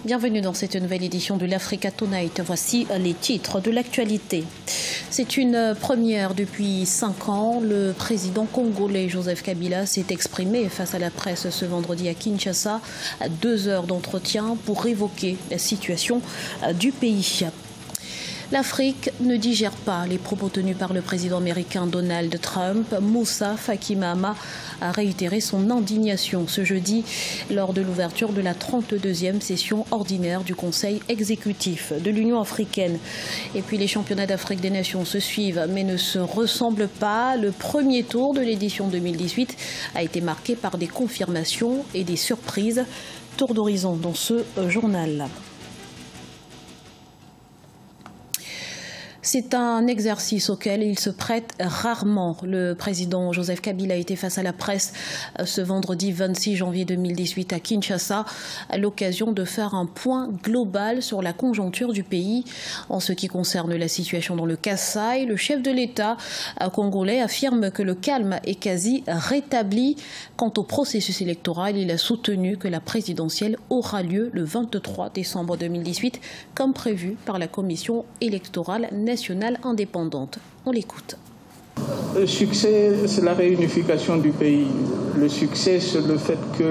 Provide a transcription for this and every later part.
Bienvenue dans cette nouvelle édition de l'Africa Tonight. Voici les titres de l'actualité. C'est une première depuis 5 ans. Le président congolais Joseph Kabila s'est exprimé face à la presse ce vendredi à Kinshasa. 2 heures d'entretien pour évoquer la situation du pays. L'Afrique ne digère pas les propos tenus par le président américain Donald Trump. Moussa Faki Mahamat a réitéré son indignation ce jeudi lors de l'ouverture de la 32e session ordinaire du Conseil exécutif de l'Union africaine. Et puis les championnats d'Afrique des Nations se suivent mais ne se ressemblent pas. Le premier tour de l'édition 2018 a été marqué par des confirmations et des surprises. Tour d'horizon dans ce journal. C'est un exercice auquel il se prête rarement. Le président Joseph Kabila était face à la presse ce vendredi 26 janvier 2018 à Kinshasa à l'occasion de faire un point global sur la conjoncture du pays. En ce qui concerne la situation dans le Kasaï, le chef de l'État congolais affirme que le calme est quasi rétabli. Quant au processus électoral, il a soutenu que la présidentielle aura lieu le 23 décembre 2018 comme prévu par la commission électorale nationale indépendante. On l'écoute. Le succès, c'est la réunification du pays. Le succès, c'est le fait que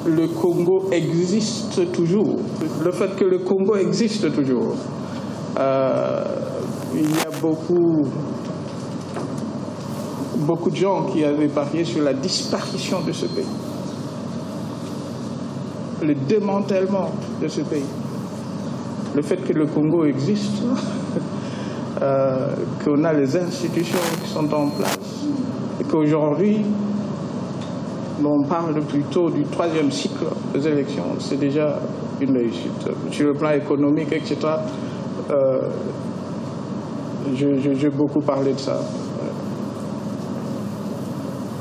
le Congo existe toujours. Le fait que le Congo existe toujours. Il y a beaucoup de gens qui avaient parié sur la disparition de ce pays. Le démantèlement de ce pays. Le fait que le Congo existe, qu'on a les institutions qui sont en place et qu'aujourd'hui, on parle plutôt du 3e cycle des élections, c'est déjà une réussite. Sur le plan économique, etc., j'ai beaucoup parlé de ça.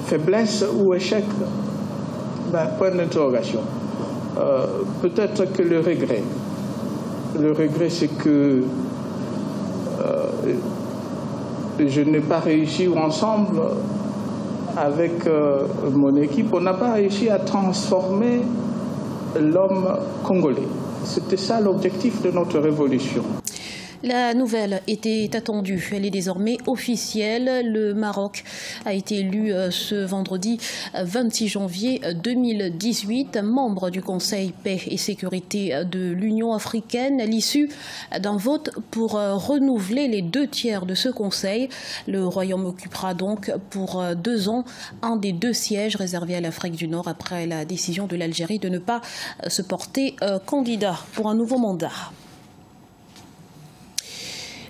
Faiblesse ou échec, point d'interrogation. Peut-être que le regret. Le regret, c'est que je n'ai pas réussi, ou ensemble, avec mon équipe, on n'a pas réussi à transformer l'homme congolais. C'était ça l'objectif de notre révolution. La nouvelle était attendue, elle est désormais officielle. Le Maroc a été élu ce vendredi 26 janvier 2018, membre du Conseil paix et sécurité de l'Union africaine, à l'issue d'un vote pour renouveler les 2 tiers de ce Conseil. Le Royaume occupera donc pour 2 ans un des 2 sièges réservés à l'Afrique du Nord après la décision de l'Algérie de ne pas se porter candidat pour un nouveau mandat.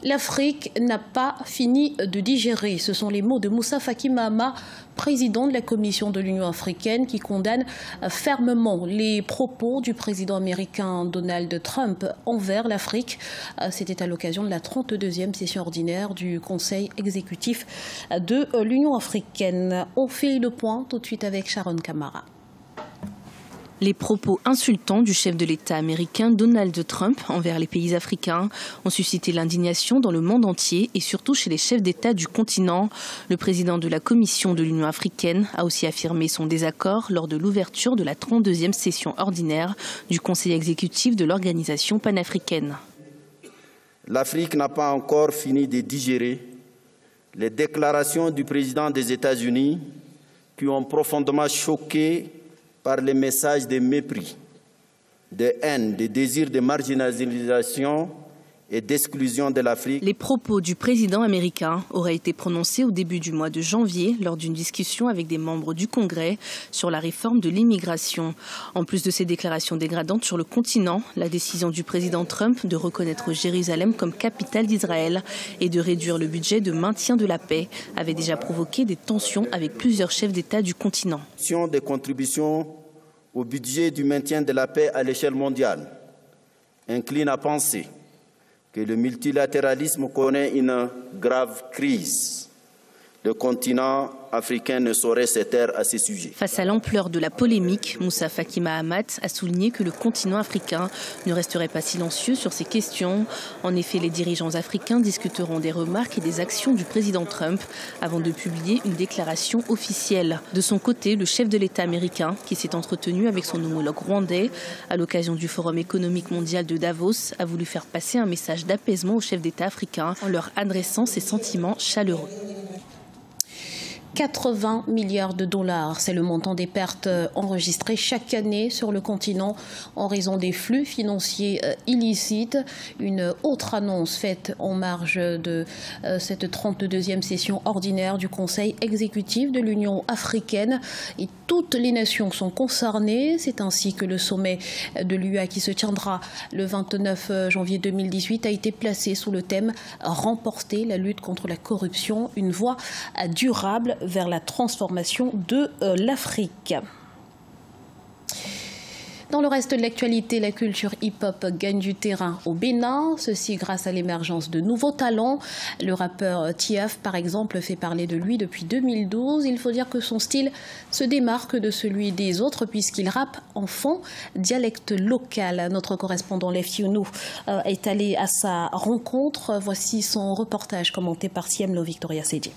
L'Afrique n'a pas fini de digérer. Ce sont les mots de Moussa Faki Mahamat, président de la Commission de l'Union africaine, qui condamne fermement les propos du président américain Donald Trump envers l'Afrique. C'était à l'occasion de la 32e session ordinaire du Conseil exécutif de l'Union africaine. On fait le point tout de suite avec Sharon Kamara. Les propos insultants du chef de l'État américain Donald Trump envers les pays africains ont suscité l'indignation dans le monde entier et surtout chez les chefs d'État du continent. Le président de la Commission de l'Union africaine a aussi affirmé son désaccord lors de l'ouverture de la 32e session ordinaire du Conseil exécutif de l'organisation panafricaine. L'Afrique n'a pas encore fini de digérer les déclarations du président des États-Unis qui ont profondément choqué par les messages de mépris, de haine, de désir de marginalisation et d'exclusion de l'Afrique. Les propos du président américain auraient été prononcés au début du mois de janvier lors d'une discussion avec des membres du Congrès sur la réforme de l'immigration. En plus de ces déclarations dégradantes sur le continent, la décision du président Trump de reconnaître Jérusalem comme capitale d'Israël et de réduire le budget de maintien de la paix avait déjà provoqué des tensions avec plusieurs chefs d'État du continent. Des contributions au budget du maintien de la paix à l'échelle mondiale incline à penser que le multilatéralisme connaît une grave crise, Le continent africain ne saurait se taire à ces sujets. Face à l'ampleur de la polémique, Moussa Faki Mahamat a souligné que le continent africain ne resterait pas silencieux sur ces questions. En effet, les dirigeants africains discuteront des remarques et des actions du président Trump avant de publier une déclaration officielle. De son côté, le chef de l'État américain, qui s'est entretenu avec son homologue rwandais à l'occasion du Forum économique mondial de Davos, a voulu faire passer un message d'apaisement aux chefs d'État africains en leur adressant ses sentiments chaleureux. 80 milliards de dollars, c'est le montant des pertes enregistrées chaque année sur le continent en raison des flux financiers illicites. Une autre annonce faite en marge de cette 32e session ordinaire du Conseil exécutif de l'Union africaine. Et toutes les nations sont concernées. C'est ainsi que le sommet de l'UA qui se tiendra le 29 janvier 2018 a été placé sous le thème « Remporter la lutte contre la corruption, une voie durable » vers la transformation de l'Afrique. Dans le reste de l'actualité, la culture hip-hop gagne du terrain au Bénin, ceci grâce à l'émergence de nouveaux talents. Le rappeur Tiaf, par exemple, fait parler de lui depuis 2012. Il faut dire que son style se démarque de celui des autres puisqu'il rappe en fond dialecte local. Notre correspondant Lef Younou est allé à sa rencontre. Voici son reportage commenté par Siemlo Victoria Sedi.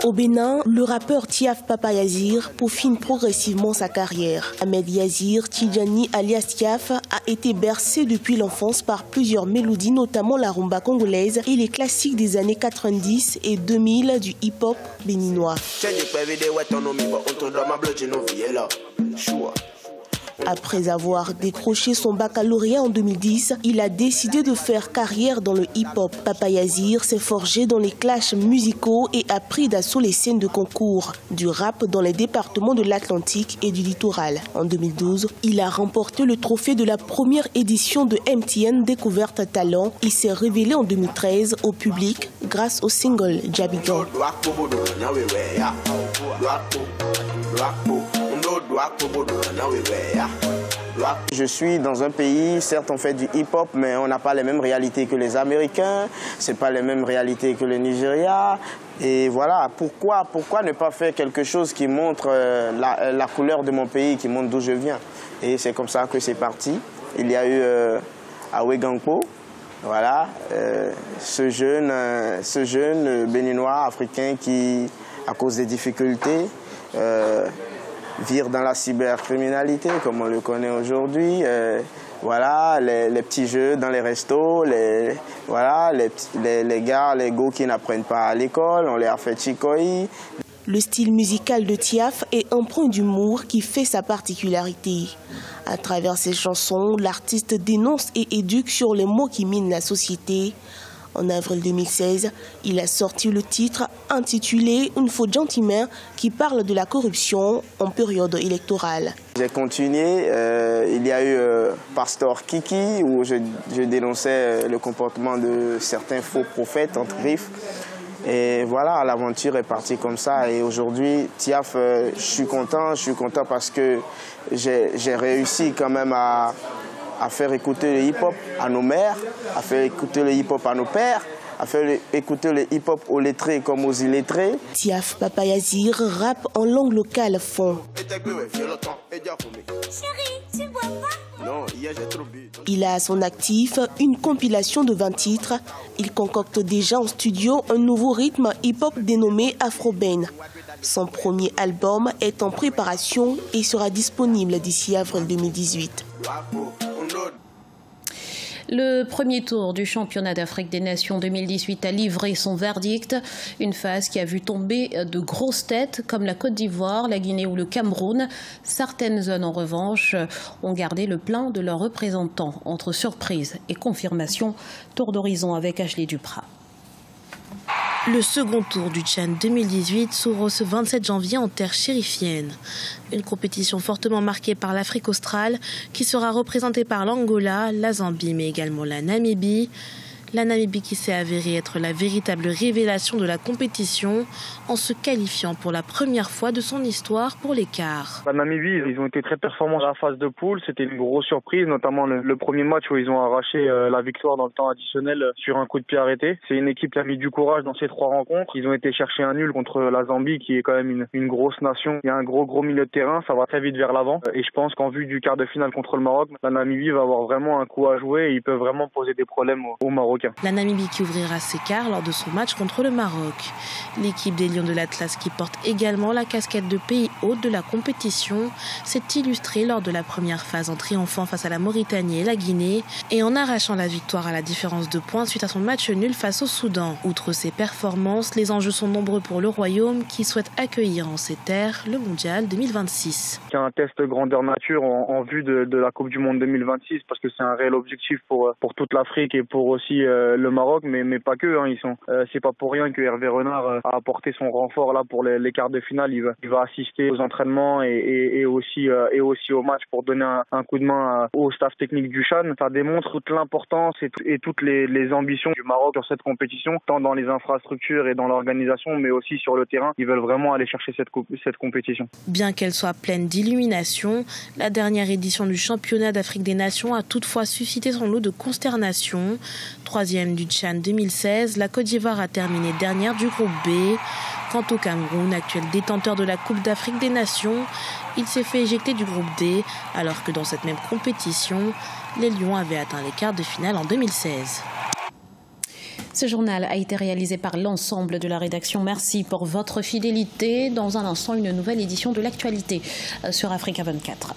Au Bénin, le rappeur Tiaf Papa Yazir peaufine progressivement sa carrière. Ahmed Yazir Tidjani alias Tiaf a été bercé depuis l'enfance par plusieurs mélodies, notamment la rumba congolaise et les classiques des années 90 et 2000 du hip-hop béninois. Après avoir décroché son baccalauréat en 2010, il a décidé de faire carrière dans le hip-hop. Papa Yazir s'est forgé dans les clashs musicaux et a pris d'assaut les scènes de concours du rap dans les départements de l'Atlantique et du littoral. En 2012, il a remporté le trophée de la première édition de MTN Découverte Talent. Il s'est révélé en 2013 au public grâce au single Jabigan. Je suis dans un pays, certes on fait du hip-hop, mais on n'a pas les mêmes réalités que les Américains, c'est pas les mêmes réalités que le Nigeria. Et voilà, pourquoi ne pas faire quelque chose qui montre la couleur de mon pays, qui montre d'où je viens. Et c'est comme ça que c'est parti. Il y a eu Awe Gangpo, voilà, ce jeune béninois africain qui, à cause des difficultés, vire dans la cybercriminalité, comme on le connaît aujourd'hui. Voilà, les petits jeux dans les restos, les gars, les go qui n'apprennent pas à l'école, on les a fait chikoi. Le style musical de Tiaf est empreint d'humour qui fait sa particularité. À travers ses chansons, l'artiste dénonce et éduque sur les maux qui minent la société. En avril 2016, il a sorti le titre intitulé « Une faute gentiment » qui parle de la corruption en période électorale. J'ai continué, il y a eu Pasteur Kiki où je dénonçais le comportement de certains faux prophètes entre griffes. Et voilà, l'aventure est partie comme ça. Et aujourd'hui, Tiaf, je suis content parce que j'ai réussi quand même à faire écouter le hip-hop à nos mères, à faire écouter le hip-hop à nos pères, à faire écouter le hip-hop aux lettrés comme aux illettrés. Tiaf Papa Yazir rappe en langue locale fond. Il a à son actif une compilation de 20 titres. Il concocte déjà en studio un nouveau rythme hip-hop dénommé Afro-Ben. Son premier album est en préparation et sera disponible d'ici avril 2018. Le premier tour du championnat d'Afrique des Nations 2018 a livré son verdict. Une phase qui a vu tomber de grosses têtes comme la Côte d'Ivoire, la Guinée ou le Cameroun. Certaines zones, en revanche, ont gardé le plein de leurs représentants. Entre surprise et confirmation, tour d'horizon avec Ashley Duprat. Le second tour du Tchad 2018 s'ouvre ce 27 janvier en terre chérifienne. Une compétition fortement marquée par l'Afrique australe qui sera représentée par l'Angola, la Zambie mais également la Namibie. La Namibie qui s'est avérée être la véritable révélation de la compétition en se qualifiant pour la première fois de son histoire pour les quarts. La Namibie, ils ont été très performants dans la phase de poule. C'était une grosse surprise, notamment le premier match où ils ont arraché la victoire dans le temps additionnel sur un coup de pied arrêté. C'est une équipe qui a mis du courage dans ces 3 rencontres. Ils ont été chercher un nul contre la Zambie qui est quand même une grosse nation. Il y a un gros milieu de terrain, ça va très vite vers l'avant. Et je pense qu'en vue du quart de finale contre le Maroc, la Namibie va avoir vraiment un coup à jouer et ils peuvent vraiment poser des problèmes aux Marocains. La Namibie qui ouvrira ses quarts lors de son match contre le Maroc. L'équipe des Lions de l'Atlas qui porte également la casquette de pays hôte de la compétition s'est illustrée lors de la première phase en triomphant face à la Mauritanie et la Guinée et en arrachant la victoire à la différence de points suite à son match nul face au Soudan. Outre ses performances, les enjeux sont nombreux pour le Royaume qui souhaite accueillir en ses terres le Mondial 2026. C'est un test grandeur nature en vue de la Coupe du Monde 2026 parce que c'est un réel objectif pour toute l'Afrique et pour aussi le Maroc, mais pas que. C'est pas pour rien que Hervé Renard a apporté son renfort là pour les quarts de finale. Il va assister aux entraînements et aussi au match pour donner un coup de main au staff technique du CHAN. Ça démontre toute l'importance et toutes les ambitions du Maroc sur cette compétition, tant dans les infrastructures et dans l'organisation, mais aussi sur le terrain. Ils veulent vraiment aller chercher cette compétition. Bien qu'elle soit pleine d'illumination, la dernière édition du championnat d'Afrique des Nations a toutefois suscité son lot de consternation. 3e du Tchad 2016, la Côte d'Ivoire a terminé dernière du groupe B. Quant au Cameroun, actuel détenteur de la Coupe d'Afrique des Nations, il s'est fait éjecter du groupe D, alors que dans cette même compétition, les Lions avaient atteint les quarts de finale en 2016. Ce journal a été réalisé par l'ensemble de la rédaction. Merci pour votre fidélité. Dans un instant, une nouvelle édition de l'actualité sur Africa 24.